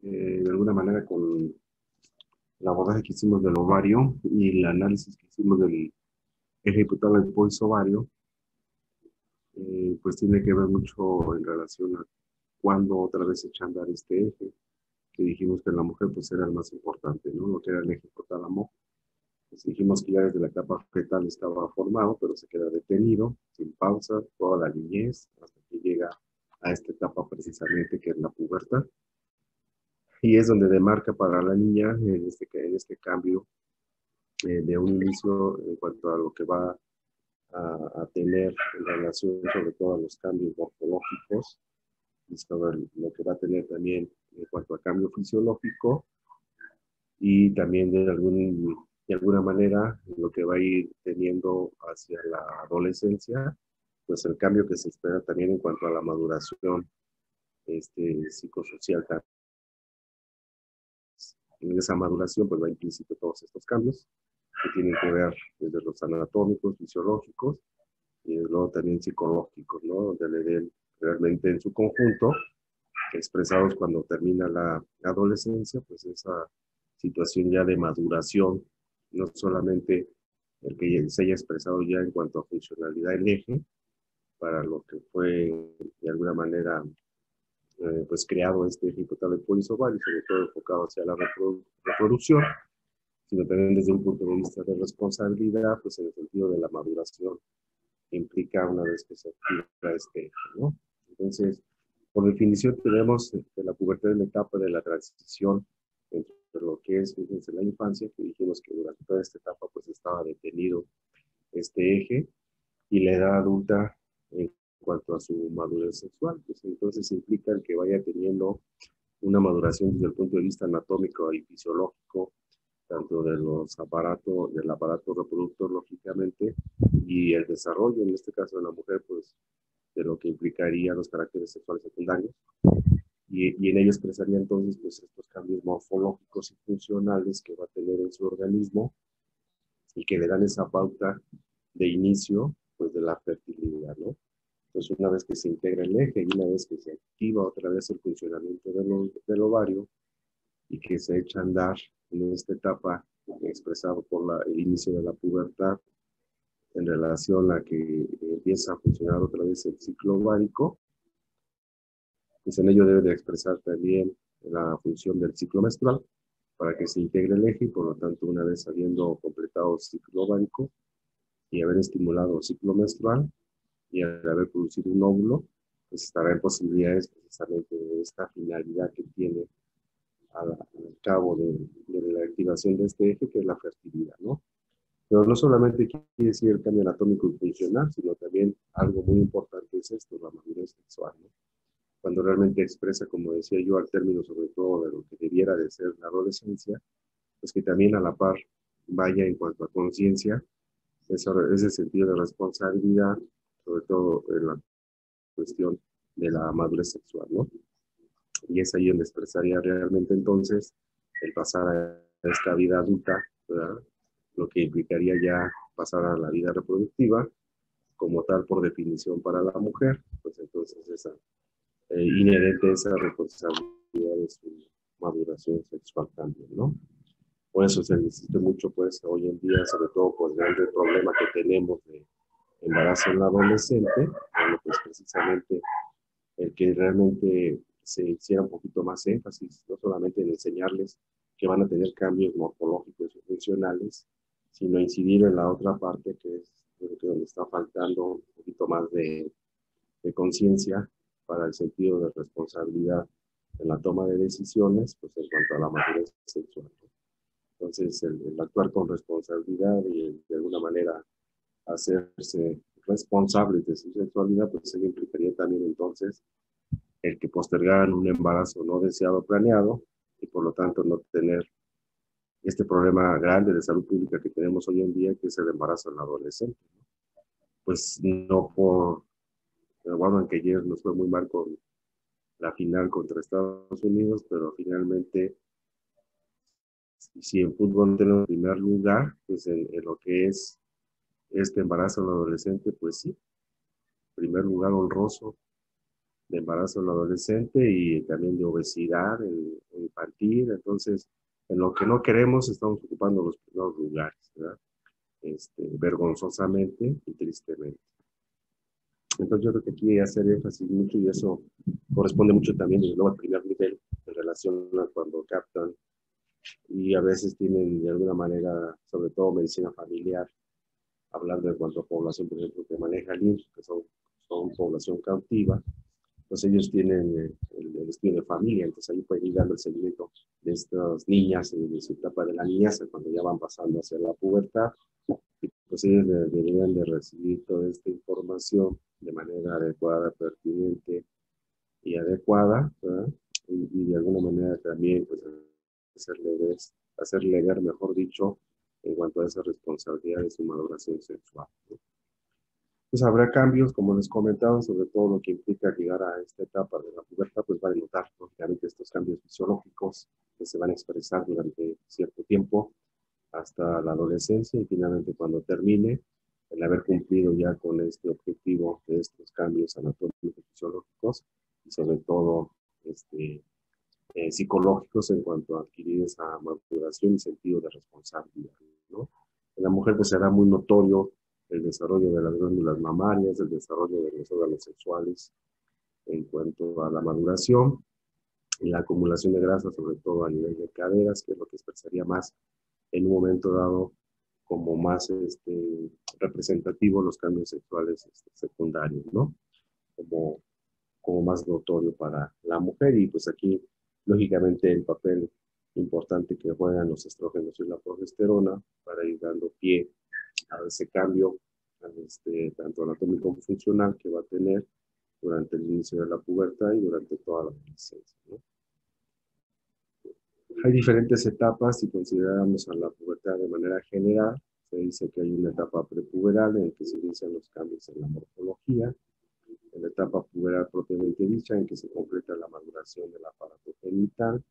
de alguna manera con el abordaje que hicimos del ovario y el análisis que hicimos del eje hipotálamo hipofisovario, pues tiene que ver mucho en relación a cuándo otra vez echar a andar este eje, que dijimos que en la mujer pues era el más importante, ¿no? Lo que era el eje hipotálamo. Pues dijimos que ya desde la etapa fetal estaba formado, pero se queda detenido, sin pausa, toda la niñez, hasta que llega a esta etapa precisamente que es la pubertad. Y es donde demarca para la niña en este cambio de un inicio en cuanto a lo que va a tener en relación sobre todo a los cambios morfológicos y sobre lo que va a tener también en cuanto a cambio fisiológico y también de alguna manera lo que va a ir teniendo hacia la adolescencia, pues el cambio que se espera también en cuanto a la maduración psicosocial. En esa maduración pues va implícito todos estos cambios que tienen que ver desde los anatómicos, fisiológicos y luego también psicológicos, ¿no? Donde le den realmente en su conjunto, expresados cuando termina la adolescencia, pues esa situación ya de maduración, no solamente el que se haya expresado ya en cuanto a funcionalidad del eje, para lo que fue de alguna manera pues creado este eje hipotálamo polisovario, sobre todo enfocado hacia la reproducción, sino también desde un punto de vista de responsabilidad, pues en el sentido de la maduración que implica una vez que se activa este eje, ¿no? Entonces, por definición tenemos de la pubertad en la etapa de la transición entre lo que es, fíjense, la infancia, que dijimos que durante toda esta etapa pues estaba detenido este eje, y la edad adulta en cuanto a su madurez sexual, pues entonces implica el que vaya teniendo una maduración desde el punto de vista anatómico y fisiológico, tanto de los aparatos, del aparato reproductor, lógicamente, y el desarrollo, en este caso de la mujer, pues, de lo que implicaría los caracteres sexuales secundarios, y en ello expresaría entonces, pues, estos cambios morfológicos y funcionales que va a tener en su organismo y que le dan esa pauta de inicio, pues, de la fertilidad, ¿no? Entonces, una vez que se integra el eje y una vez que se activa otra vez el funcionamiento del ovario, y que se echa a andar en esta etapa expresado por el inicio de la pubertad en relación a que empieza a funcionar otra vez el ciclo ovárico, pues en ello debe de expresar también la función del ciclo menstrual para que se integre el eje y por lo tanto una vez habiendo completado el ciclo ovárico y haber estimulado el ciclo menstrual y al haber producido un óvulo, pues estará en posibilidades precisamente de esta finalidad que tiene al cabo de la activación de este eje, que es la fertilidad, ¿no? Pero no solamente quiere decir el cambio anatómico y funcional, sino también algo muy importante es esto, la madurez sexual, ¿no? Cuando realmente expresa, como decía yo, al término sobre todo de lo que debiera de ser la adolescencia, pues que también a la par vaya en cuanto a conciencia, ese sentido de responsabilidad, sobre todo en la cuestión de la madurez sexual, ¿no? Y es ahí donde expresaría realmente entonces el pasar a esta vida adulta, ¿verdad? Lo que implicaría ya pasar a la vida reproductiva, como tal por definición para la mujer, pues entonces esa inherente a esa responsabilidad de su maduración sexual también, ¿no? Por eso se insiste mucho, pues, hoy en día, sobre todo por el grande problema que tenemos de embarazo en la adolescente, bueno, pues precisamente el que realmente se hiciera un poquito más énfasis, no solamente en enseñarles que van a tener cambios morfológicos y funcionales, sino incidir en la otra parte que es donde está faltando un poquito más de conciencia para el sentido de responsabilidad en la toma de decisiones, pues en cuanto a la madurez sexual. Entonces, el actuar con responsabilidad y de alguna manera hacerse responsables de su sexualidad, pues ello implicaría también entonces el que postergaran un embarazo no deseado planeado y por lo tanto no tener este problema grande de salud pública que tenemos hoy en día, que es el embarazo en la adolescente. Pues no por, bueno, aunque ayer nos fue muy mal con la final contra Estados Unidos, pero finalmente, si en fútbol tenemos primer lugar, pues en lo que es este embarazo en la adolescente, pues sí, primer lugar honroso de embarazo en el adolescente y también de obesidad infantil. Entonces, en lo que no queremos estamos ocupando los primeros lugares, ¿verdad? Vergonzosamente y tristemente. Entonces yo creo que aquí hay que hacer énfasis mucho y eso corresponde mucho también desde luego al primer nivel en relación a cuando captan y a veces tienen de alguna manera, sobre todo medicina familiar, hablando de cuanto a población, por ejemplo, que maneja el IMSS, que son población cautiva, pues ellos tienen el estudio de familia, entonces ahí pueden ir dando el seguimiento de estas niñas en su etapa de la niñez, cuando ya van pasando hacia la pubertad, y pues ellos deberían de recibir toda esta información de manera adecuada, pertinente y adecuada, ¿verdad? Y de alguna manera también pues hacerle ver, mejor dicho, en cuanto a esa responsabilidad de su maduración sexual, ¿no? Pues habrá cambios, como les comentaba, sobre todo lo que implica llegar a esta etapa de la pubertad, pues van a notar, lógicamente, estos cambios fisiológicos que se van a expresar durante cierto tiempo hasta la adolescencia y finalmente cuando termine, el haber cumplido ya con este objetivo de estos cambios anatómicos fisiológicos y sobre todo psicológicos en cuanto a adquirir esa maduración y sentido de responsabilidad, ¿no? En la mujer pues será muy notorio el desarrollo de las glándulas mamarias, el desarrollo de los órganos sexuales en cuanto a la maduración y la acumulación de grasa, sobre todo a nivel de caderas, que es lo que expresaría más en un momento dado como más representativo los cambios sexuales secundarios, ¿no? Como más notorio para la mujer y pues aquí lógicamente el papel importante que juegan los estrógenos y la progesterona para ir dando pie a ese cambio tanto anatómico como funcional que va a tener durante el inicio de la pubertad y durante toda la adolescencia, ¿no? Hay diferentes etapas si consideramos a la pubertad de manera general. Se dice que hay una etapa prepuberal en que se inician los cambios en la morfología, en la etapa puberal propiamente dicha, en que se completa la maduración del aparato genital,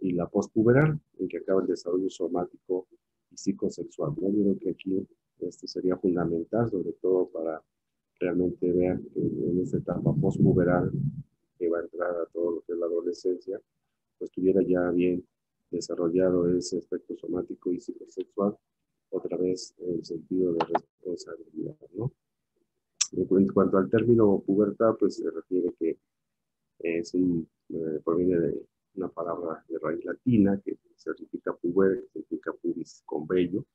y la pospuberal, en que acaba el desarrollo somático y psicosexual, ¿no? Yo creo que aquí esto sería fundamental, sobre todo para realmente ver en esta etapa pospuberal que va a entrar a todo lo que es la adolescencia, pues tuviera ya bien desarrollado ese aspecto somático y psicosexual, otra vez en el sentido de responsabilidad, ¿no? En cuanto al término pubertad, pues se refiere que proviene de una palabra de raíz latina que significa puber, que significa pubis, con vello,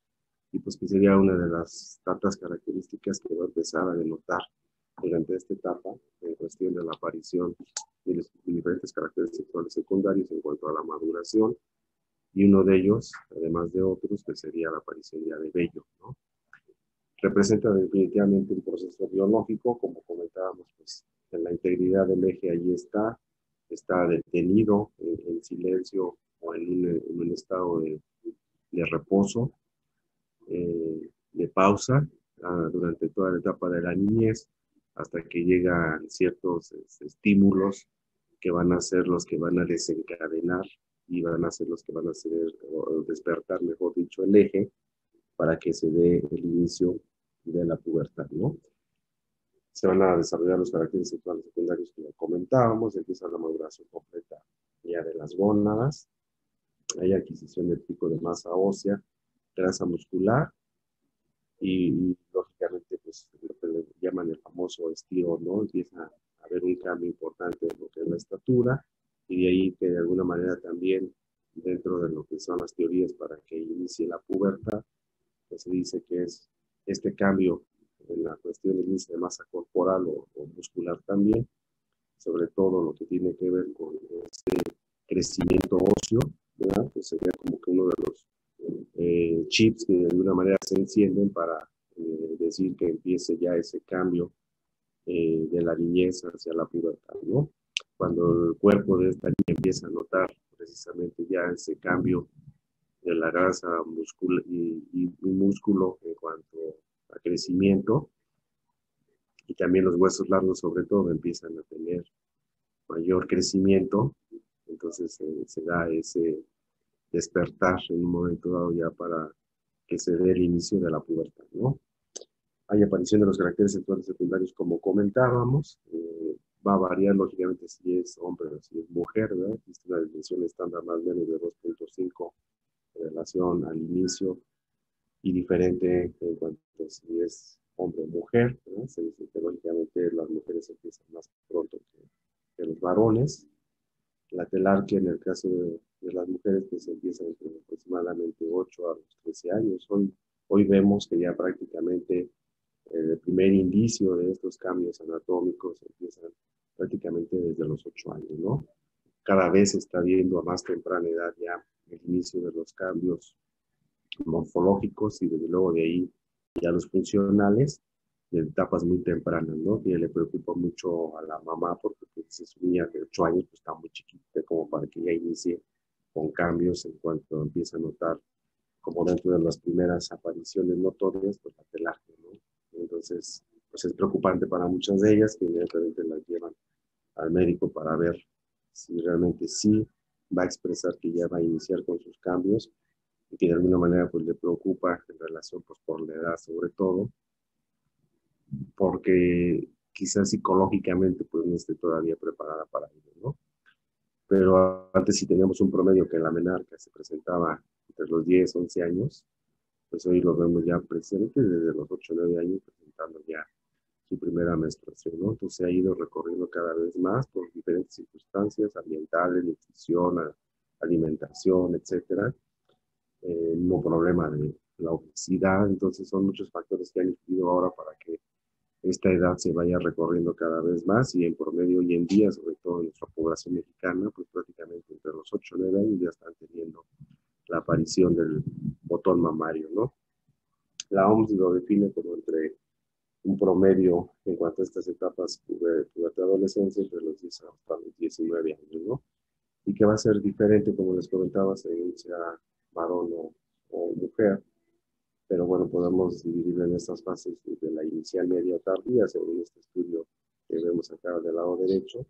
y pues que sería una de las tantas características que va a empezar a denotar durante esta etapa en cuestión de la aparición de los diferentes caracteres sexuales secundarios en cuanto a la maduración, y uno de ellos, además de otros, que sería la aparición ya de vello, ¿no? Representa definitivamente un proceso biológico, como comentábamos, pues en la integridad del eje ahí está detenido en silencio o en un estado de reposo, de pausa, durante toda la etapa de la niñez, hasta que llegan ciertos estímulos que van a ser los que van a desencadenar y van a ser los que van a hacer o despertar, mejor dicho, el eje para que se dé el inicio de la pubertad, ¿no? Se van a desarrollar los caracteres sexuales secundarios que ya comentábamos, empieza la maduración completa ya de las gónadas, hay adquisición del pico de masa ósea, grasa muscular y lógicamente pues lo que le llaman el famoso estirón, ¿no? Empieza a haber un cambio importante en lo que es la estatura y de ahí que de alguna manera también dentro de lo que son las teorías para que inicie la pubertad, pues se dice que es este cambio en la cuestión del índice de masa corporal o muscular también, sobre todo lo que tiene que ver con este crecimiento óseo, ¿verdad? Pues sería como que uno de los chips que de alguna manera se encienden para decir que empiece ya ese cambio de la niñez hacia la pubertad, ¿no? Cuando el cuerpo de esta niña empieza a notar precisamente ya ese cambio de la grasa y músculo en cuanto a crecimiento, y también los huesos largos sobre todo empiezan a tener mayor crecimiento, entonces se da ese despertar en un momento dado ya para que se dé el inicio de la pubertad, ¿no? Hay aparición de los caracteres sexuales secundarios como comentábamos, va a variar lógicamente si es hombre o si es mujer, ¿verdad? Existe una dimensión estándar más o menos de 2.5 en relación al inicio y diferente en cuanto a si es hombre o mujer, ¿verdad? Se dice que lógicamente las mujeres empiezan más pronto que los varones. La telarquía en el caso de las mujeres pues empieza entre aproximadamente 8 a los 13 años. Hoy vemos que ya prácticamente el primer indicio de estos cambios anatómicos empiezan prácticamente desde los 8 años, ¿no? Cada vez se está viendo a más temprana edad ya el inicio de los cambios morfológicos y desde luego de ahí ya los funcionales de etapas muy tempranas, ¿no? Que le preocupa mucho a la mamá porque pues, es una niña de 8 años, pues está muy chiquita como para que ya inicie con cambios en cuanto empieza a notar como dentro de las primeras apariciones notorias, pues la telarquía, ¿no? Entonces, pues es preocupante para muchas de ellas que inmediatamente las llevan al médico para ver si realmente sí va a expresar que ya va a iniciar con sus cambios y que de alguna manera pues le preocupa en relación pues por la edad sobre todo, porque quizás psicológicamente pues no esté todavía preparada para ello, ¿no? Pero antes si teníamos un promedio que en la menarca se presentaba entre los 10, 11 años, pues hoy lo vemos ya presente desde los 8, 9 años presentando ya su primera menstruación, ¿no? Entonces se ha ido recorriendo cada vez más por diferentes circunstancias ambientales, nutrición, alimentación, etcétera. No problema de la obesidad, entonces son muchos factores que han influido ahora para que esta edad se vaya recorriendo cada vez más y en promedio hoy en día, sobre todo en nuestra población mexicana, pues prácticamente entre los 8 y 9 años ya están teniendo la aparición del botón mamario, ¿no? La OMS lo define como entre un promedio en cuanto a estas etapas de adolescencia entre los 10 hasta los 19 años, ¿no? Y que va a ser diferente, como les comentaba, según sea varón o mujer, pero bueno, podemos dividirlo en estas fases de la inicial, media o tardía, según este estudio que vemos acá del lado derecho,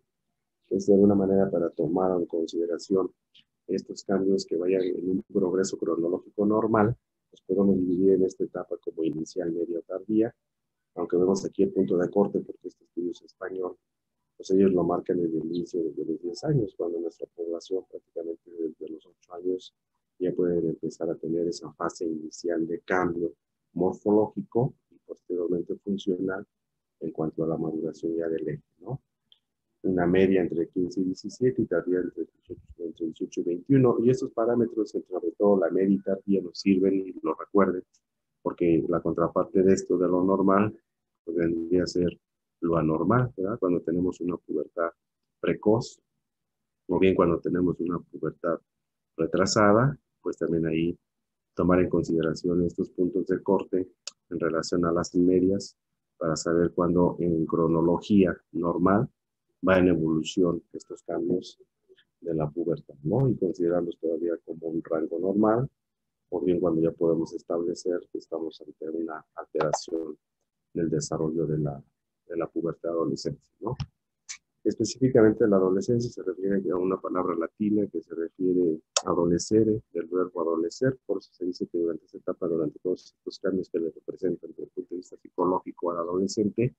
es de alguna manera para tomar en consideración estos cambios que vayan en un progreso cronológico normal, los podemos dividir en esta etapa como inicial, media o tardía, aunque vemos aquí el punto de corte porque este estudio es español, pues ellos lo marcan desde el inicio, desde los 10 años, cuando nuestra población prácticamente desde los 8 años ya pueden empezar a tener esa fase inicial de cambio morfológico y posteriormente funcional en cuanto a la maduración ya del eje, ¿no? Una media entre 15 y 17 y tardía entre 18 y 21. Y estos parámetros, sobre todo la media y tardía, nos sirven y lo recuerden, porque la contraparte de esto, de lo normal, pues vendría a ser lo anormal, ¿verdad? Cuando tenemos una pubertad precoz, o bien cuando tenemos una pubertad retrasada, pues también ahí tomar en consideración estos puntos de corte en relación a las medias para saber cuándo en cronología normal va en evolución estos cambios de la pubertad, ¿no? Y considerarlos todavía como un rango normal, o bien cuando ya podemos establecer que estamos ante una alteración del desarrollo de la pubertad adolescente, ¿no? Específicamente la adolescencia se refiere a una palabra latina que se refiere a adolescere, del verbo adolecer, por eso se dice que durante esta etapa, durante todos estos cambios que le representan desde el punto de vista psicológico al adolescente,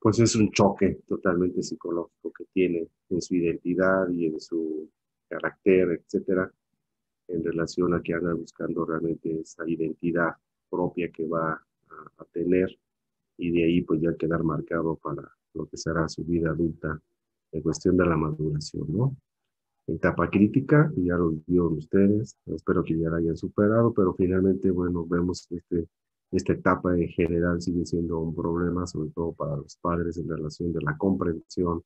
pues es un choque totalmente psicológico que tiene en su identidad y en su carácter, etcétera, en relación a que anda buscando realmente esa identidad propia que va a tener y de ahí pues ya quedar marcado para lo que será su vida adulta en cuestión de la maduración, ¿no? Etapa crítica, y ya lo vieron ustedes, espero que ya la hayan superado, pero finalmente, bueno, vemos que esta etapa en general sigue siendo un problema, sobre todo para los padres en relación de la comprensión,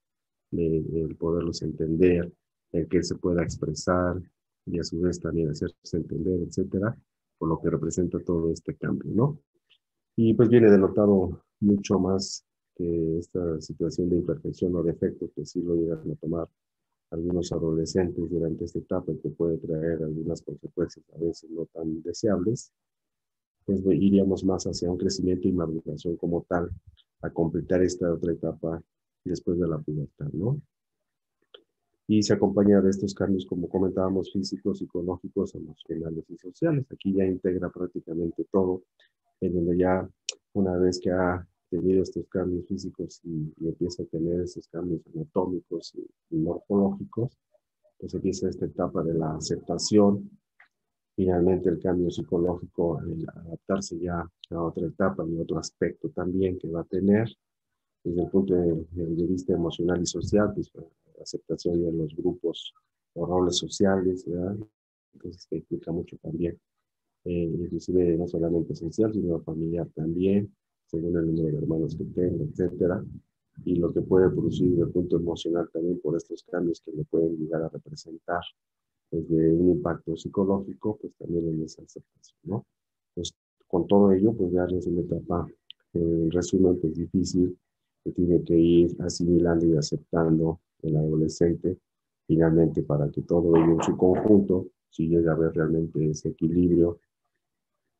de poderlos entender, el que él se pueda expresar y a su vez también hacerse entender, etcétera, por lo que representa todo este cambio, ¿no? Y pues viene denotado mucho más que esta situación de imperfección o defecto que sí lo llegan a tomar algunos adolescentes durante esta etapa y que puede traer algunas consecuencias a veces no tan deseables, pues iríamos más hacia un crecimiento y maduración como tal, a completar esta otra etapa después de la pubertad, ¿no? Y se acompaña de estos cambios, como comentábamos, físicos, psicológicos, emocionales y sociales. Aquí ya integra prácticamente todo, en donde ya una vez que ha tenido estos cambios físicos y empieza a tener esos cambios anatómicos y morfológicos, pues empieza esta etapa de la aceptación. Finalmente el cambio psicológico, el adaptarse ya a otra etapa y otro aspecto también que va a tener desde el punto de vista emocional y social, pues la aceptación de los grupos o roles sociales, ¿verdad? Entonces que implica mucho también, inclusive no solamente social, sino familiar también, según el número de hermanos que tenga, etcétera, y lo que puede producir desde el punto emocional también por estos cambios que le pueden llegar a representar desde un impacto psicológico, pues también en esa aceptación, ¿no? Pues con todo ello, pues ya es una etapa, en resumen, pues difícil, que tiene que ir asimilando y aceptando el adolescente, finalmente para que todo ello en su conjunto, si llega a haber realmente ese equilibrio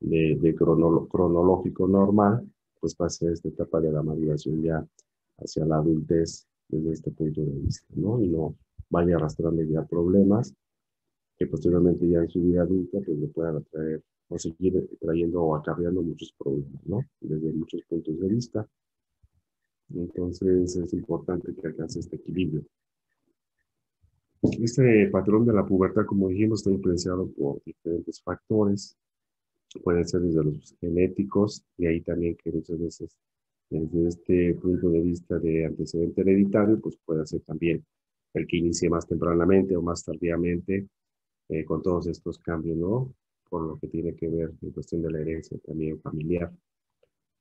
de cronológico normal, pues pase a esta etapa de la maduración ya hacia la adultez desde este punto de vista, ¿no? Y no vaya arrastrando ya problemas que posteriormente ya en su vida adulta pues le puedan atraer o seguir trayendo o acarreando muchos problemas, ¿no? Desde muchos puntos de vista. Entonces es importante que alcance este equilibrio. Este patrón de la pubertad, como dijimos, está influenciado por diferentes factores. Pueden ser desde los genéticos, y ahí también que muchas veces desde este punto de vista de antecedente hereditario, pues puede ser también el que inicie más tempranamente o más tardíamente con todos estos cambios, ¿no? Por lo que tiene que ver en cuestión de la herencia también familiar,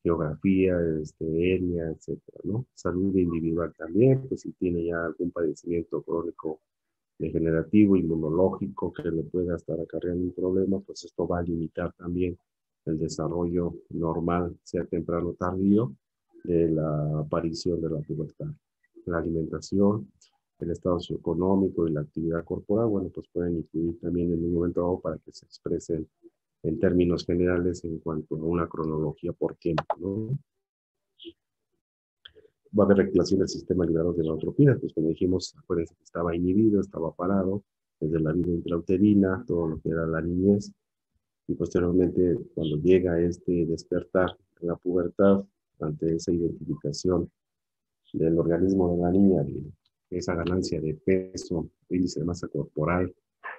geografía, etnia, etcétera, ¿no? Salud individual también, pues si tiene ya algún padecimiento crónico degenerativo, inmunológico, que le pueda estar acarreando un problema, pues esto va a limitar también el desarrollo normal, sea temprano o tardío, de la aparición de la pubertad. La alimentación, el estado socioeconómico y la actividad corporal, bueno, pues pueden influir también en un momento dado para que se expresen en términos generales en cuanto a una cronología por tiempo, ¿no? Va a haber regulación del sistema liberador de neurotropinas, pues como dijimos, acuérdense que estaba inhibido, estaba parado, desde la vida intrauterina, todo lo que era la niñez, y posteriormente cuando llega este despertar en la pubertad, ante esa identificación del organismo de la niña, de esa ganancia de peso, índice de masa corporal,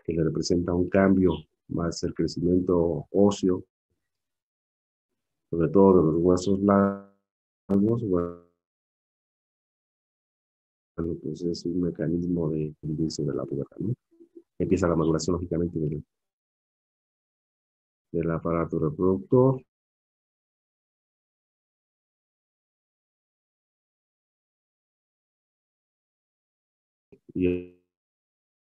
que le representa un cambio, más el crecimiento óseo, sobre todo de los huesos largos, bueno, pues es un mecanismo de inicio de la pubertad, ¿no? Empieza la maduración, lógicamente, del aparato reproductor, y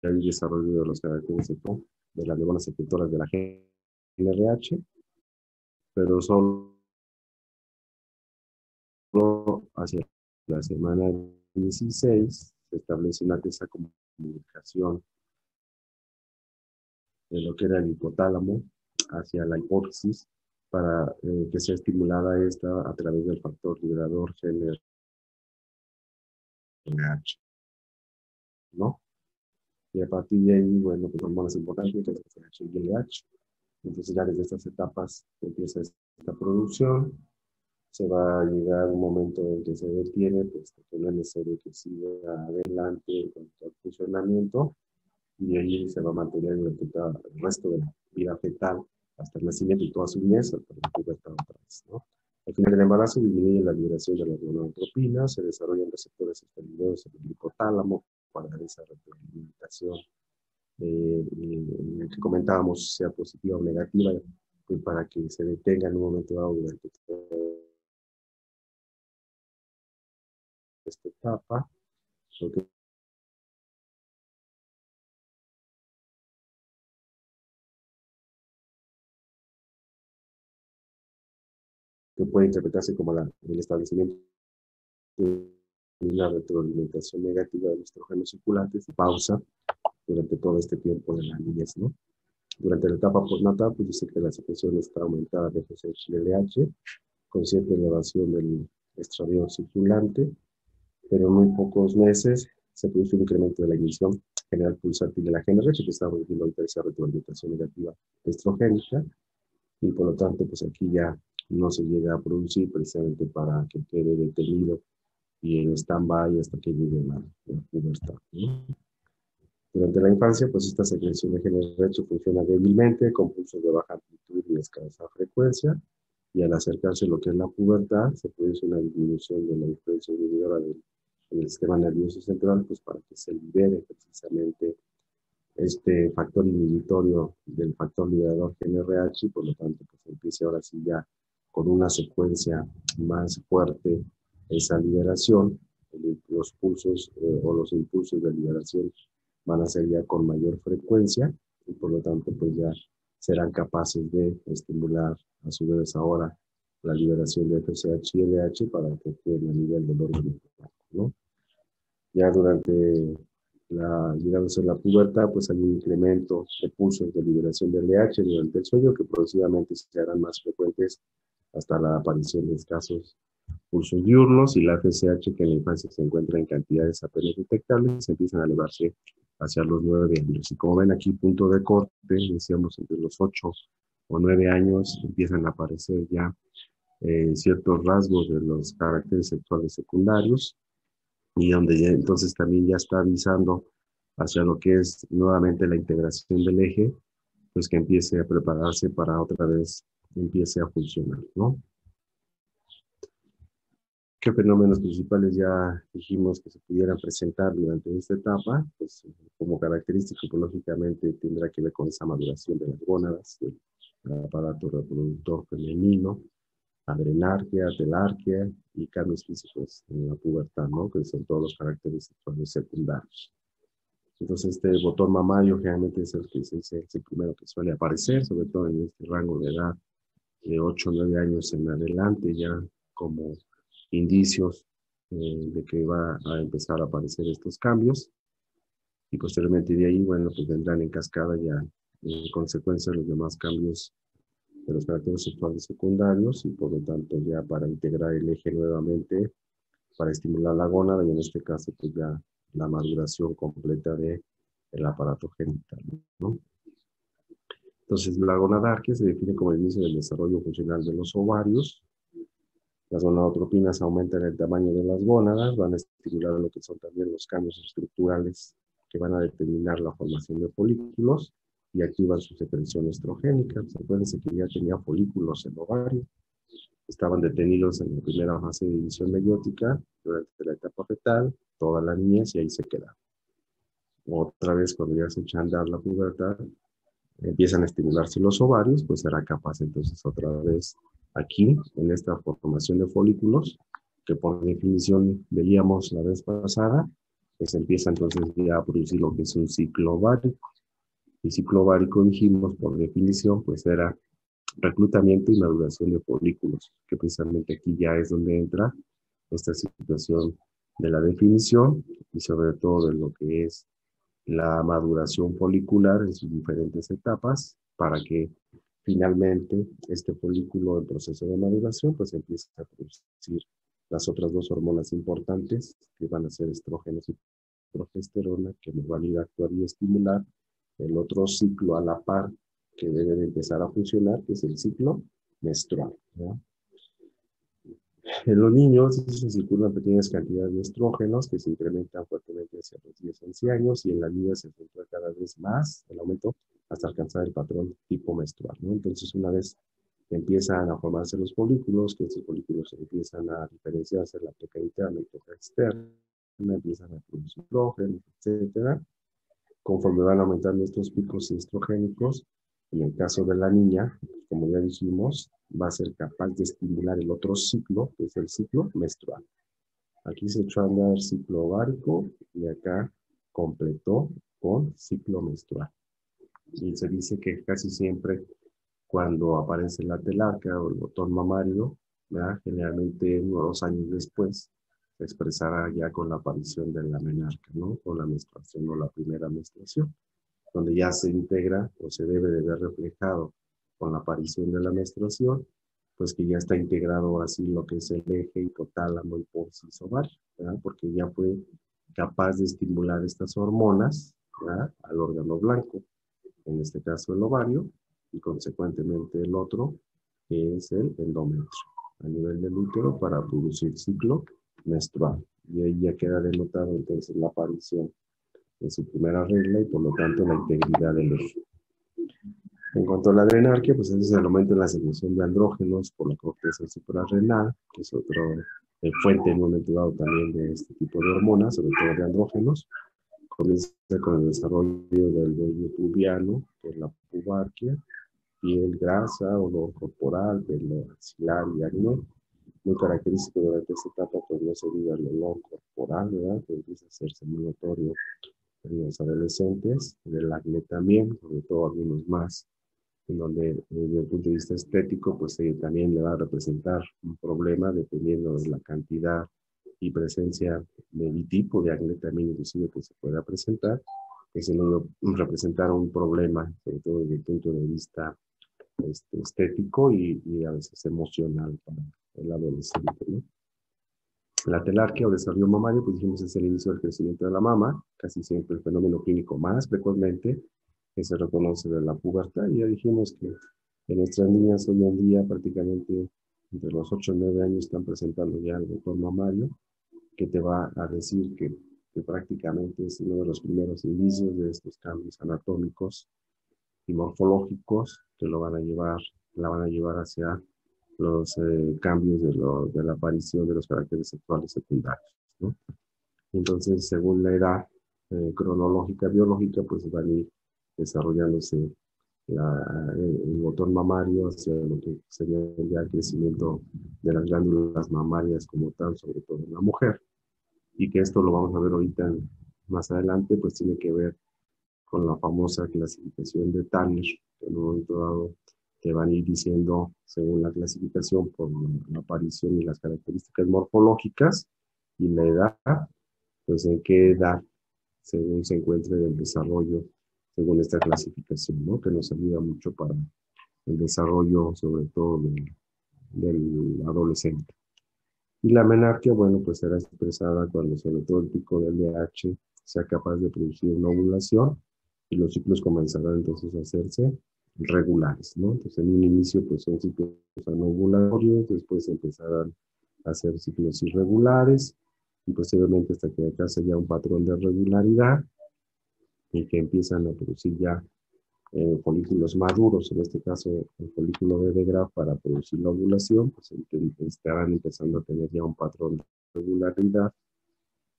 el desarrollo de los caracteres de las neuronas secretoras de la GnRH, pero solo hacia la semana 16 se establece una esa comunicación de lo que era el hipotálamo hacia la hipófisis para que sea estimulada esta a través del factor liberador GnRH, ¿no? Y a partir de ahí, bueno, pues hormonas importantes, que es FSH y LH. Entonces ya desde estas etapas empieza esta producción, se va a llegar un momento en que se detiene, pues que no es necesario que siga adelante en cuanto al funcionamiento, y ahí se va a mantener durante todo el resto de la vida fetal, hasta el nacimiento y toda su niñez, hasta la pubertad otra vez, ¿no? Al final del embarazo disminuye la liberación de la gonadotropina, se desarrollan receptores esteroideos en el hipotálamo para esa retroalimentación que comentábamos, sea positiva o negativa, pues para que se detenga en un momento dado durante esta etapa, porque que puede interpretarse como el establecimiento de una retroalimentación negativa de los estrógenos circulantes y pausa durante todo este tiempo de la niñez, ¿no? Durante la etapa postnatal, pues dice que la secreción está aumentada de FSH y LH, con cierta elevación del estradiol circulante, pero en muy pocos meses se produce un incremento de la emisión general pulsátil de la GnRH, que estamos viendo ahorita esa retroalimentación negativa estrogénica, y por lo tanto, pues aquí ya no se llega a producir precisamente para que quede detenido y en stand-by hasta que llegue la pubertad, ¿no? Durante la infancia, pues esta secreción de GnRH funciona débilmente, con pulsos de baja amplitud y escasa frecuencia, y al acercarse lo que es la pubertad, se produce una disminución de la influencia inhibidora del sistema nervioso central, pues para que se libere precisamente este factor inhibitorio del factor liberador GnRH, y por lo tanto, pues empiece ahora sí ya con una secuencia más fuerte esa liberación, los pulsos o los impulsos de liberación van a ser ya con mayor frecuencia y por lo tanto pues ya serán capaces de estimular a su vez ahora la liberación de FSH y LH para que estén a nivel del órgano, ¿no? Ya durante digamos, en la pubertad, pues hay un incremento de pulsos de liberación de LH durante el sueño que progresivamente se harán más frecuentes hasta la aparición de escasos pulsos diurnos, y la FSH, que en la infancia se encuentra en cantidades apenas detectables, empiezan a elevarse hacia los 9 años. Y como ven aquí, punto de corte, decíamos entre los 8 o 9 años empiezan a aparecer ya ciertos rasgos de los caracteres sexuales secundarios, y donde ya, entonces también ya está avisando hacia lo que es nuevamente la integración del eje, pues que empiece a prepararse para otra vez empiece a funcionar, ¿no? ¿Qué fenómenos principales ya dijimos que se pudieran presentar durante esta etapa? Pues como característica, pues, lógicamente tendrá que ver con esa maduración de las gónadas, del aparato reproductor femenino, adrenarquia, telarquia y cambios físicos en la pubertad, ¿no? Que son todos los caracteres sexuales secundarios. Entonces, este botón mamario generalmente es el primero que suele aparecer, sobre todo en este rango de edad de 8 o 9 años en adelante, ya como indicios de que va a empezar a aparecer estos cambios. Y posteriormente de ahí, bueno, pues vendrán en cascada ya en consecuencia los demás cambios de los caracteres sexuales secundarios, y por lo tanto ya para integrar el eje nuevamente, para estimular la gónada, y en este caso pues ya la maduración completa del aparato genital, ¿no? Entonces la gonadarquia se define como el inicio del desarrollo funcional de los ovarios. Las gonadotropinas aumentan el tamaño de las gónadas, van a estimular lo que son también los cambios estructurales que van a determinar la formación de folículos y activan su secreción estrogénica. Acuérdense que ya tenía folículos en el ovario, estaban detenidos en la primera fase de división meiótica durante la etapa fetal, toda la niñez, y ahí se queda. Otra vez, cuando ya se echa a andar la pubertad, empiezan a estimularse los ovarios, pues será capaz entonces otra vez aquí, en esta formación de folículos, que por definición veíamos la vez pasada, pues empieza entonces ya a producir lo que es un ciclo ovárico. El ciclo ovárico, dijimos, por definición, pues era reclutamiento y maduración de folículos, que precisamente aquí ya es donde entra esta situación de la definición y sobre todo de lo que es la maduración folicular en sus diferentes etapas, para que finalmente este folículo en proceso de maduración pues empiece a producir las otras dos hormonas importantes que van a ser estrógenos y progesterona, que nos van a ir a actuar y estimular el otro ciclo a la par que debe de empezar a funcionar, que es el ciclo menstrual, ¿no? En los niños se circulan pequeñas cantidades de estrógenos que se incrementan fuertemente hacia los 10-11 años, y en la niña se encuentra cada vez más el aumento hasta alcanzar el patrón tipo menstrual, ¿no? Entonces, una vez que empiezan a formarse los folículos, que estos folículos empiezan a diferenciarse la placa interna y placa externa, empiezan a producir estrógenos, etcétera. Conforme van aumentando estos picos estrogénicos, y en caso de la niña, como ya dijimos, va a ser capaz de estimular el otro ciclo, que es el ciclo menstrual. Aquí se echó a andar ciclo ovárico y acá completó con ciclo menstrual. Y se dice que casi siempre cuando aparece la telarca o el botón mamario, ¿verdad? Generalmente 1 o 2 años después se expresará ya con la aparición de la menarca, ¿no? Con la menstruación o la primera menstruación, donde ya se integra o se debe de ver reflejado con la aparición de la menstruación, pues que ya está integrado así lo que es el eje hipotálamo, hipófisis, ovario, ¿verdad? Porque ya fue capaz de estimular estas hormonas, ¿verdad? Al órgano blanco, en este caso el ovario, y consecuentemente el otro que es el endometrio, a nivel del útero para producir ciclo menstrual. Y ahí ya queda denotado entonces la aparición de su primera regla y por lo tanto la integridad del eje. En cuanto a la adrenarquia, pues ese es el aumento en la secreción de andrógenos por la corteza suprarrenal, que es otra fuente en un momento dado también de este tipo de hormonas, sobre todo de andrógenos. Comienza con el desarrollo del vello pubiano por la pubarquia, piel grasa, olor corporal, pelo axilar y acné. Muy característico durante esta etapa, pues no se diga el olor corporal, ¿verdad? Que empieza a hacerse muy notorio en los adolescentes, del acné también, sobre todo algunos más, en donde desde el punto de vista estético, pues también le va a representar un problema dependiendo de la cantidad y presencia del tipo de acné también inclusive que se pueda presentar, que se nos representará un problema, sobre todo desde el punto de vista estético y a veces emocional para el adolescente, ¿no? La telarquía o desarrollo mamario, pues dijimos, es el inicio del crecimiento de la mama, casi siempre el fenómeno clínico más frecuentemente que se reconoce de la pubertad, y ya dijimos que en nuestras niñas hoy en día prácticamente entre los 8 y 9 años están presentando ya el botón mamario, que te va a decir que prácticamente es uno de los primeros indicios de estos cambios anatómicos y morfológicos que la van a llevar hacia los cambios de la aparición de los caracteres sexuales secundarios, ¿no? Entonces, según la edad cronológica biológica, pues van a ir desarrollándose el botón mamario hacia lo que sería ya el crecimiento de las glándulas mamarias como tal, sobre todo en la mujer. Y que esto lo vamos a ver ahorita más adelante, pues tiene que ver con la famosa clasificación de Tanner, que en un momento dado te van a ir diciendo, según la clasificación, por la aparición y las características morfológicas y la edad, pues en qué edad según se encuentre el desarrollo, según esta clasificación, ¿no? Que nos ayuda mucho para el desarrollo, sobre todo del adolescente. Y la menarquia, bueno, pues será expresada cuando sobre todo el pico del LH sea capaz de producir una ovulación y los ciclos comenzarán entonces a hacerse regulares, ¿no? Entonces en un inicio pues son ciclos anovulatorios, después empezarán a hacer ciclos irregulares y posteriormente hasta que alcance ya un patrón de regularidad y que empiezan a producir ya folículos maduros, en este caso el folículo de Graf para producir la ovulación, pues estarán empezando a tener ya un patrón de regularidad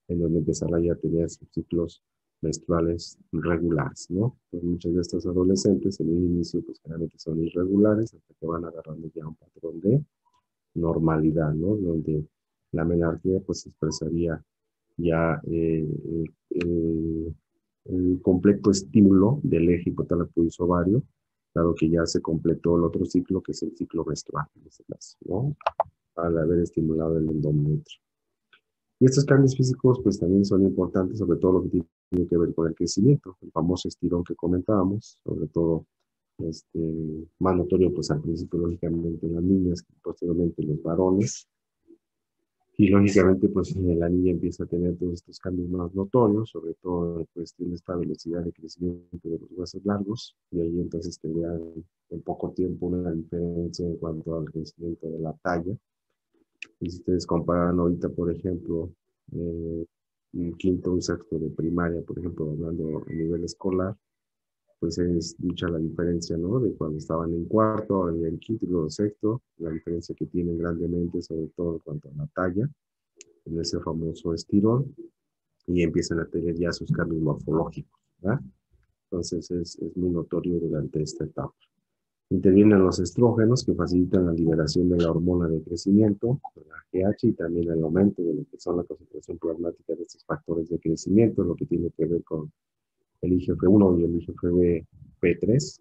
en donde empezará ya a tener sus ciclos menstruales regulares, ¿no? Pues muchos de estos adolescentes en un inicio pues generalmente son irregulares hasta que van agarrando ya un patrón de normalidad, ¿no? Donde la menarquia pues expresaría ya el completo estímulo del eje hipotálamo-pubis ovario, dado que ya se completó el otro ciclo, que es el ciclo menstrual, en este caso, ¿no? Al haber estimulado el endometrio. Y estos cambios físicos, pues también son importantes, sobre todo lo que tiene que ver con el crecimiento, el famoso estirón que comentábamos, sobre todo más notorio, pues al principio, lógicamente, en las niñas, posteriormente en los varones. Y lógicamente, pues la niña empieza a tener todos estos cambios más notorios, sobre todo pues tiene esta velocidad de crecimiento de los huesos largos, y ahí entonces tendrían en poco tiempo una diferencia en cuanto al crecimiento de la talla. Y si ustedes comparan ahorita, por ejemplo, un quinto o un sexto de primaria, por ejemplo, hablando a nivel escolar, pues es mucha la diferencia, ¿no? De cuando estaban en cuarto, ahora ya en quinto y luego sexto, la diferencia que tienen grandemente, sobre todo en cuanto a la talla, en ese famoso estirón, y empiezan a tener ya sus cambios morfológicos, ¿verdad? Entonces es muy notorio durante esta etapa. Intervienen los estrógenos que facilitan la liberación de la hormona de crecimiento, la AGH, y también el aumento de lo que son la concentración plasmática de estos factores de crecimiento, lo que tiene que ver con el IGF-1 y el IGF-P3,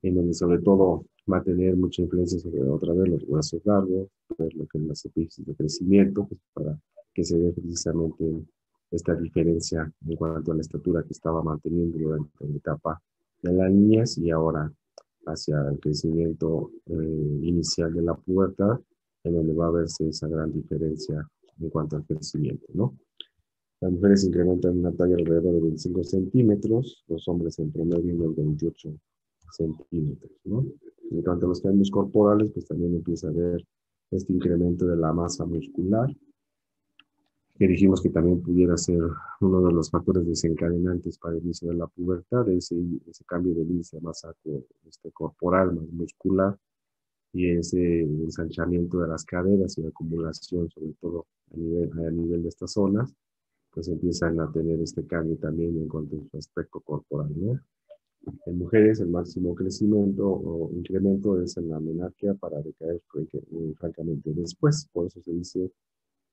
en donde sobre todo va a tener mucha influencia sobre otra vez los huesos largos, ver lo que es las epífisis de crecimiento, pues para que se vea precisamente esta diferencia en cuanto a la estatura que estaba manteniendo durante la etapa de la niñez y ahora hacia el crecimiento inicial de la pubertad, en donde va a verse esa gran diferencia en cuanto al crecimiento, ¿no? Las mujeres incrementan una talla alrededor de 25 centímetros, los hombres en promedio unos 28 centímetros, ¿no? En cuanto a los cambios corporales, pues también empieza a haber este incremento de la masa muscular, que dijimos que también pudiera ser uno de los factores desencadenantes para el inicio de la pubertad, ese cambio de índice de masa corporal, más muscular, y ese ensanchamiento de las caderas y la acumulación, sobre todo a nivel de estas zonas, pues empiezan a tener este cambio también en cuanto a su aspecto corporal, ¿no? En mujeres, el máximo crecimiento o incremento es en la menarquia para decaer francamente después. Por eso se dice,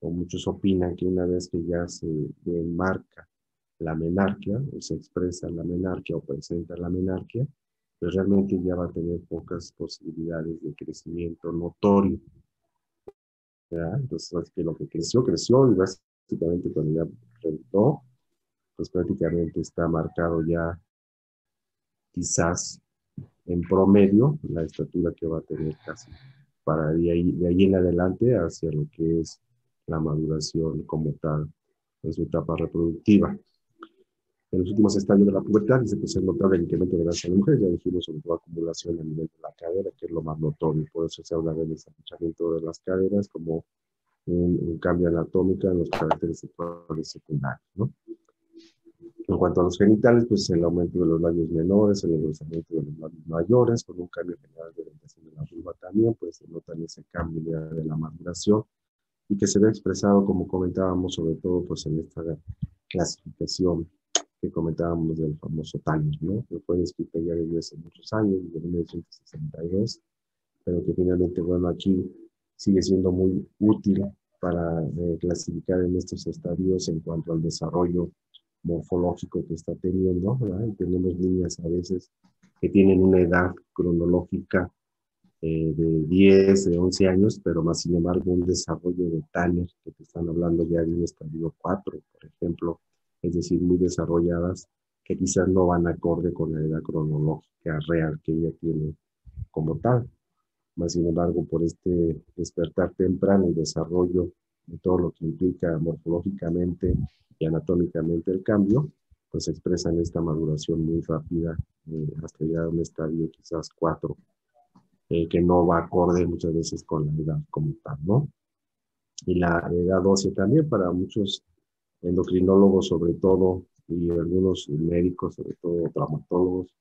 o muchos opinan, que una vez que ya se demarca la menarquia, o se expresa la menarquia o presenta la menarquia, pues realmente ya va a tener pocas posibilidades de crecimiento notorio, ¿verdad? Entonces, es que lo que creció, creció, y básicamente cuando ya reventó, pues prácticamente está marcado ya quizás en promedio la estatura que va a tener casi para de ahí en adelante hacia lo que es la maduración como tal en su etapa reproductiva. En los últimos estadios de la pubertad se puede notar el incremento de grasa en la mujer, ya dijimos sobre todo acumulación a nivel de la cadera, que es lo más notorio, por eso se habla del desanchamiento de las caderas como un cambio anatómico en los caracteres sexuales secundarios, ¿no? En cuanto a los genitales, pues el aumento de los labios menores, el engrosamiento de los labios mayores, con un cambio general de orientación de la vulva también, pues se nota ese cambio de la maduración y que se ve expresado, como comentábamos, sobre todo pues en esta clasificación que comentábamos del famoso Tanner, ¿no? Que fue descrito ya desde hace muchos años, desde 1962, pero que finalmente, bueno, aquí sigue siendo muy útil para clasificar en estos estadios en cuanto al desarrollo morfológico que está teniendo, ¿verdad? Y tenemos niñas a veces que tienen una edad cronológica de 10, de 11 años, pero más sin embargo un desarrollo de Tanner, que te están hablando ya de un estadio 4, por ejemplo, es decir, muy desarrolladas, que quizás no van acorde con la edad cronológica real que ella tiene como tal. Más sin embargo, por este despertar temprano y desarrollo de todo lo que implica morfológicamente y anatómicamente el cambio, pues se expresa en esta maduración muy rápida hasta llegar a un estadio quizás 4, que no va acorde muchas veces con la edad como tal, ¿no? Y la edad ósea también para muchos endocrinólogos sobre todo y algunos médicos, sobre todo traumatólogos,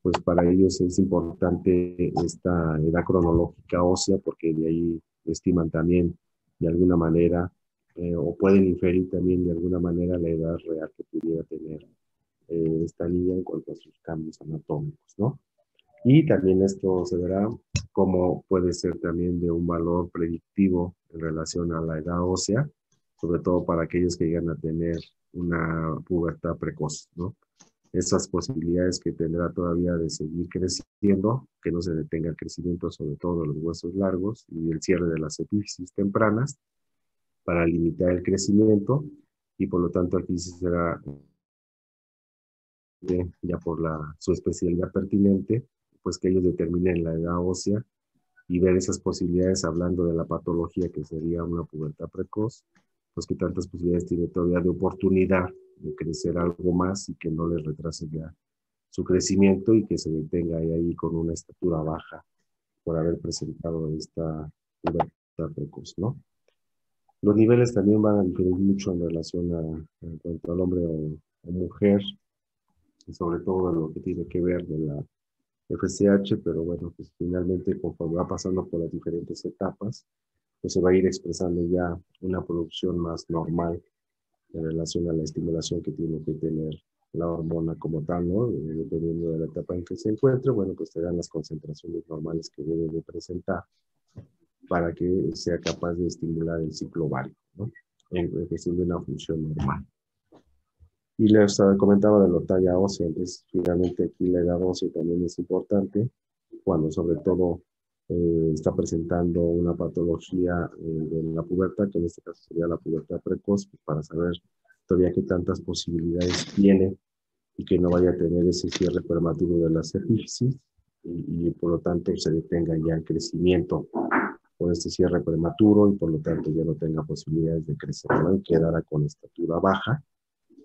pues para ellos es importante esta edad cronológica ósea porque de ahí estiman también de alguna manera o pueden inferir también de alguna manera la edad real que pudiera tener esta niña en cuanto a sus cambios anatómicos, ¿no? Y también esto se verá como puede ser también de un valor predictivo en relación a la edad ósea, sobre todo para aquellos que llegan a tener una pubertad precoz, ¿no? Esas posibilidades que tendrá todavía de seguir creciendo, que no se detenga el crecimiento sobre todo de los huesos largos y el cierre de las epífisis tempranas para limitar el crecimiento y por lo tanto aquí sí será ya por su especialidad pertinente, pues que ellos determinen la edad ósea y ver esas posibilidades hablando de la patología que sería una pubertad precoz, pues que tantas posibilidades tiene todavía de oportunidad de crecer algo más y que no les retrase ya su crecimiento y que se detenga ahí con una estatura baja por haber presentado esta pubertad precoz, ¿no? Los niveles también van a diferir mucho en relación en cuanto al hombre o mujer, y sobre todo en lo que tiene que ver de la FSH, pero bueno, pues finalmente conforme va pasando por las diferentes etapas, pues se va a ir expresando ya una producción más normal en relación a la estimulación que tiene que tener la hormona como tal, ¿no? Dependiendo de la etapa en que se encuentre, bueno, pues te dan las concentraciones normales que debe de presentar para que sea capaz de estimular el ciclo ovárico, ¿no? En cuestión de una función normal. Y les comentaba de la talla ósea, entonces finalmente aquí la edad ósea también es importante, cuando sobre todo está presentando una patología de la pubertad, que en este caso sería la pubertad precoz, pues para saber todavía qué tantas posibilidades tiene y que no vaya a tener ese cierre prematuro de las epífisis y por lo tanto se detenga ya el crecimiento por este cierre prematuro y por lo tanto ya no tenga posibilidades de crecer, ¿no? Y quedara con estatura baja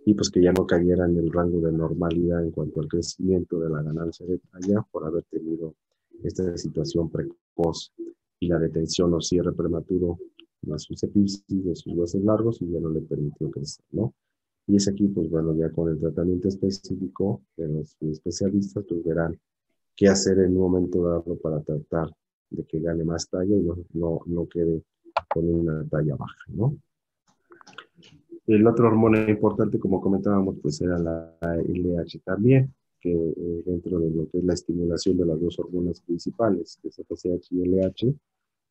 y pues que ya no cayera en el rango de normalidad en cuanto al crecimiento de la ganancia de talla por haber tenido esta situación precoz y la detención o cierre prematuro de sus epífisis, de sus huesos largos, y ya no le permitió crecer, ¿no? Y es aquí, pues bueno, ya con el tratamiento específico de los especialistas, pues verán qué hacer en un momento dado para tratar de que gane más talla y no quede con una talla baja, ¿no? El otro hormona importante, como comentábamos, pues era la LH también, que dentro de lo que es la estimulación de las dos hormonas principales, que es FSH y LH,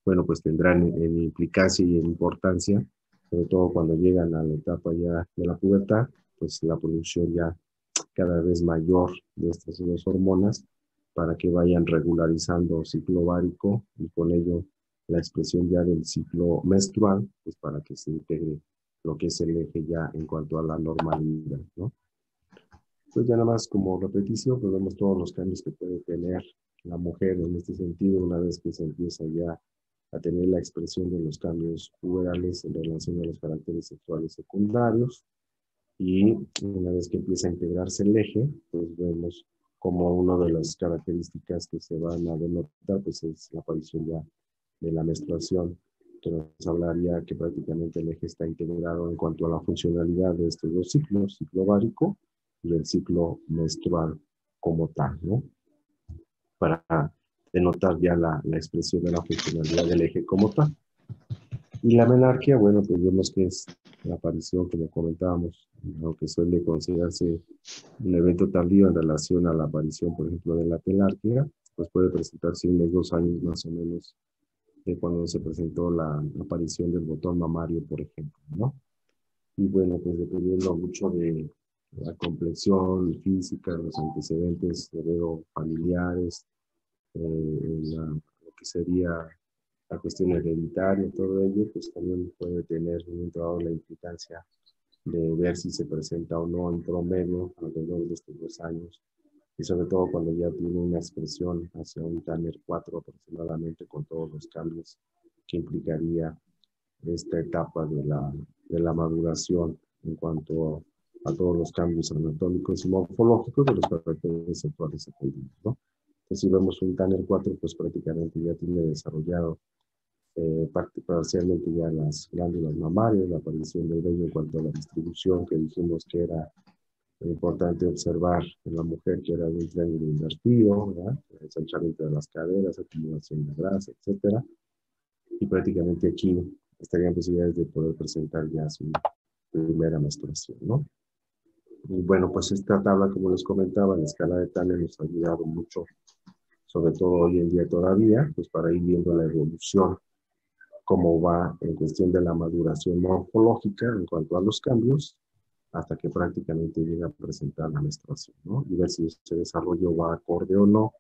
bueno, pues tendrán en implicancia y en importancia, sobre todo cuando llegan a la etapa ya de la pubertad, pues la producción ya cada vez mayor de estas dos hormonas para que vayan regularizando el ciclo ovárico y con ello la expresión ya del ciclo menstrual, pues para que se integre lo que es el eje ya en cuanto a la normalidad, ¿no? Pues ya nada más como repetición, pues vemos todos los cambios que puede tener la mujer en este sentido una vez que se empieza ya a tener la expresión de los cambios puberales en relación a los caracteres sexuales secundarios, y una vez que empieza a integrarse el eje, pues vemos como una de las características que se van a denotar, pues es la aparición ya de la menstruación, que nos hablaría que prácticamente el eje está integrado en cuanto a la funcionalidad de estos dos ciclos, ciclo ovárico y el ciclo menstrual como tal, ¿no? Para denotar ya la expresión de la funcionalidad del eje como tal. Y la menarquia, bueno, pues vemos que es la aparición, como comentábamos, aunque suele considerarse un evento tardío en relación a la aparición, por ejemplo, de la telarquía, pues puede presentarse unos 2 años más o menos de cuando se presentó la aparición del botón mamario, por ejemplo, ¿no? Y bueno, pues dependiendo mucho de la complexión física, los antecedentes familiares, lo que sería la cuestión hereditaria, todo ello, pues también puede tener un momento dado la implicancia de ver si se presenta o no en promedio alrededor de estos 2 años, y sobre todo cuando ya tiene una expresión hacia un Tanner 4 aproximadamente, con todos los cambios que implicaría esta etapa de la maduración en cuanto a todos los cambios anatómicos y morfológicos de los caracteres sexuales secundarios, ¿no? Entonces, si vemos un Tanner 4, pues prácticamente ya tiene desarrollado parcialmente ya las glándulas mamarias, la aparición del vello en cuanto a la distribución, que dijimos que era importante observar en la mujer, que era de un triángulo invertido, ¿verdad? El ensanchamiento de las caderas, acumulación de grasa, etcétera. Y prácticamente aquí estarían posibilidades de poder presentar ya su primera menstruación, ¿no? Y bueno, pues esta tabla, como les comentaba, la escala de Tanner nos ha ayudado mucho, sobre todo hoy en día todavía, pues para ir viendo la evolución, cómo va en cuestión de la maduración morfológica en cuanto a los cambios, hasta que prácticamente llega a presentar la menstruación, ¿no? Y ver si ese desarrollo va acorde o no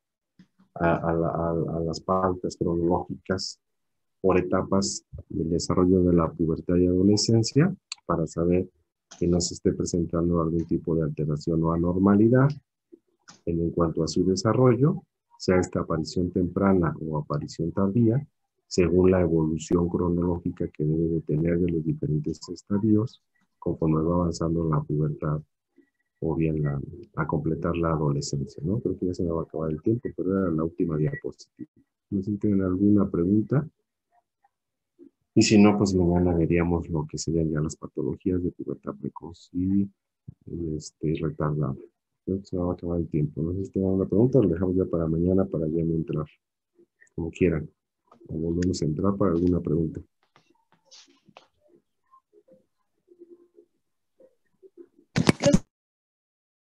a las pautas cronológicas por etapas del desarrollo de la pubertad y adolescencia, para saber que no se esté presentando algún tipo de alteración o anormalidad en cuanto a su desarrollo, sea esta aparición temprana o aparición tardía, según la evolución cronológica que debe de tener de los diferentes estadios conforme va avanzando la pubertad o bien a completar la adolescencia, ¿no? Creo que ya se me va a acabar el tiempo, pero era la última diapositiva. No sé si tienen alguna pregunta. Y si no, pues mañana veríamos lo que serían ya las patologías de pubertad precoz y retardada. Creo que se va a acabar el tiempo. No sé si tengan una pregunta, lo dejamos ya para mañana para ya no entrar, como quieran. O volvemos a entrar para alguna pregunta.